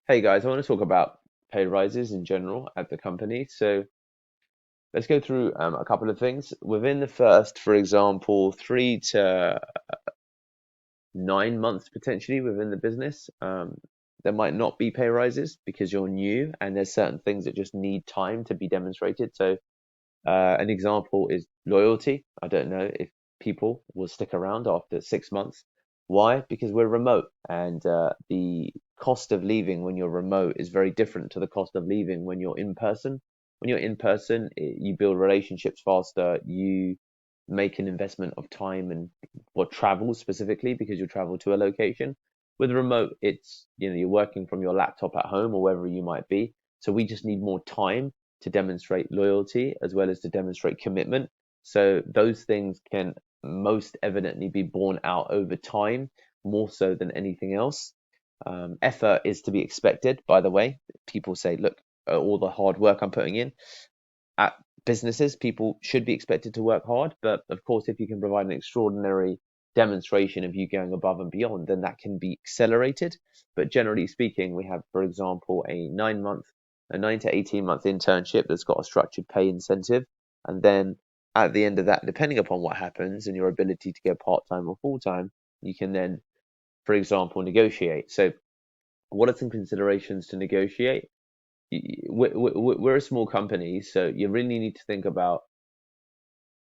Hey guys, I want to talk about pay rises in general at the company. So let's go through a couple of things. Within the first, for example, 3 to 9 months potentially within the business, there might not be pay rises because you're new and there's certain things that just need time to be demonstrated. So an example is loyalty. I don't know if people will stick around after 6 months. Why? Because we're remote, and the cost of leaving when you're remote is very different to the cost of leaving when you're in person. When you're in person, you build relationships faster. You make an investment of time and or travel specifically because you travel to a location. With remote, it's you're working from your laptop at home or wherever you might be. So we just need more time to demonstrate loyalty as well as to demonstrate commitment. So those things can most evidently be borne out over time more so than anything else. Effort is to be expected, by the way. People say, look, all the hard work I'm putting in at businesses, people should be expected to work hard. But of course, if you can provide an extraordinary demonstration of you going above and beyond, then that can be accelerated. But generally speaking, we have, for example, a 9 to 18 month internship that's got a structured pay incentive. And then at the end of that, depending upon what happens and your ability to go part time or full time, you can then, for example, negotiate. So, what are some considerations to negotiate? We're a small company, so you really need to think about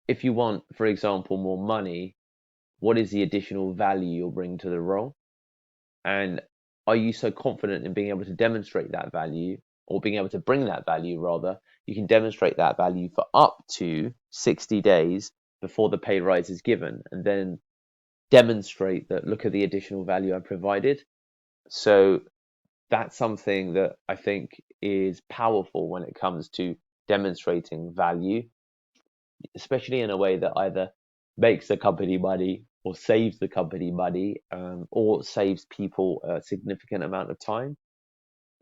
if you want, for example, more money, what is the additional value you'll bring to the role? And are you so confident in being able to demonstrate that value or being able to bring that value rather? You can demonstrate that value for up to 60 days before the pay rise is given and then demonstrate that look at the additional value I provided. So that's something that I think is powerful when it comes to demonstrating value, especially in a way that either makes the company money or saves the company money, or saves people a significant amount of time.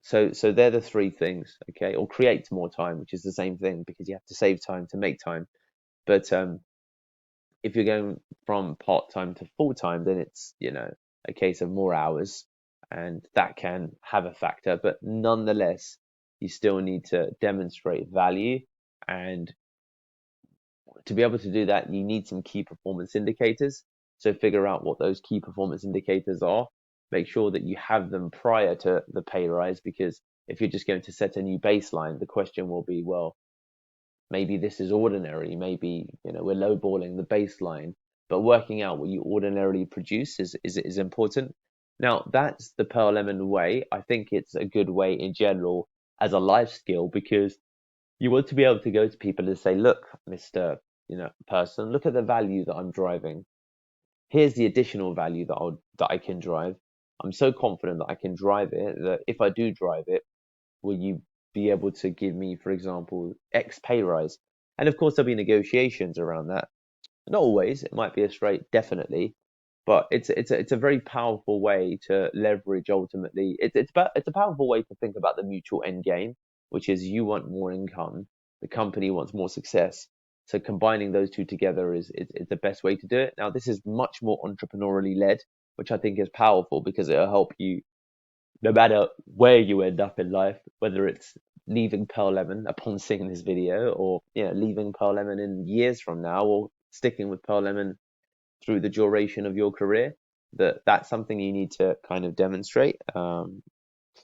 So they're the three things, okay? Or creates more time, which is the same thing because you have to save time to make time. But if you're going from part time to full time, then it's a case of more hours, and that can have a factor. But nonetheless, you still need to demonstrate value, and to be able to do that, you need some key performance indicators. So figure out what those key performance indicators are. Make sure that you have them prior to the pay rise, because if you're just going to set a new baseline, the question will be, well, maybe this is ordinary. Maybe we're lowballing the baseline, but working out what you ordinarily produce is important. Now that's the Pearl Lemon way. I think it's a good way in general as a life skill because you want to be able to go to people and say, look, Mr. Person, look at the value that I'm driving. Here's the additional value that I can drive. I'm so confident that I can drive it that if I do drive it, will you be able to give me, for example, X pay rise? And of course, there'll be negotiations around that. Not always. It might be a straight definitely, but it's a very powerful way to leverage. Ultimately, it's a powerful way to think about the mutual end game, which is you want more income, the company wants more success. So combining those two together is the best way to do it. Now, this is much more entrepreneurially led, which I think is powerful because it'll help you no matter where you end up in life, whether it's leaving Pearl Lemon upon seeing this video, or leaving Pearl Lemon in years from now, or sticking with Pearl Lemon through the duration of your career, that's something you need to kind of demonstrate.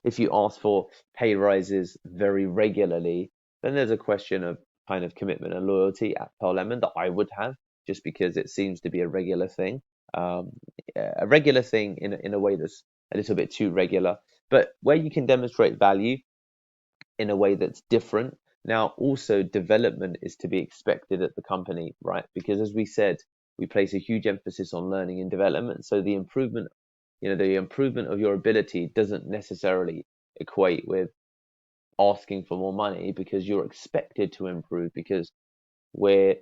If you ask for pay rises very regularly, then there's a question of kind of commitment and loyalty at Pearl Lemon that I would have, just because it seems to be a regular thing, um, a regular thing in a way that's a little bit too regular, but where you can demonstrate value in a way that's different. Now, also development is to be expected at the company, right? Because as we said, we place a huge emphasis on learning and development. So the improvement of your ability doesn't necessarily equate with asking for more money, because you're expected to improve, because we're,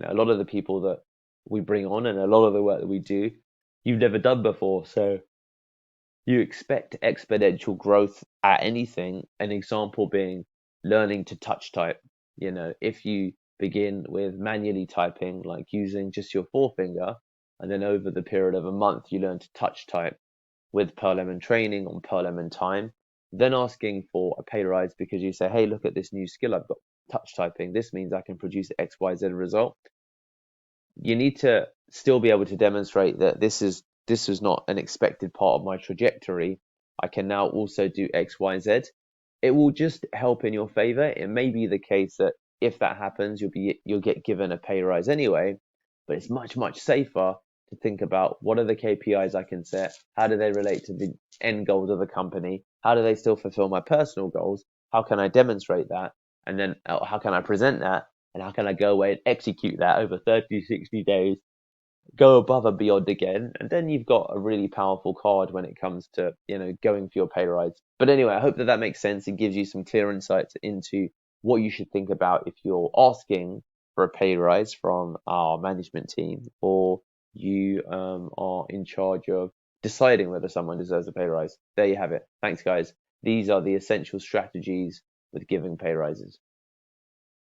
a lot of the people that we bring on and a lot of the work that we do, you've never done before. So you expect exponential growth at anything. An example being learning to touch type. If you begin with manually typing, like using just your forefinger, and then over the period of a month, you learn to touch type with Pearl Lemon training on Pearl Lemon time, then asking for a pay rise because you say, hey, look at this new skill I've got, touch typing. This means I can produce XYZ result. You need to still be able to demonstrate that this was not an expected part of my trajectory. I can now also do XYZ. It will just help in your favor. It may be the case that if that happens, you'll get given a pay rise anyway, but it's much safer to think about what are the KPIs I can set? How do they relate to the end goals of the company? How do they still fulfill my personal goals? How can I demonstrate that? And then how can I present that? And how can I go away and execute that over 30, 60 days, go above and beyond again? And then you've got a really powerful card when it comes to, going for your pay rise. But anyway, I hope that makes sense. It gives you some clear insights into what you should think about if you're asking for a pay rise from our management team, or you are in charge of deciding whether someone deserves a pay rise. There you have it. Thanks, guys. These are the essential strategies with giving pay rises.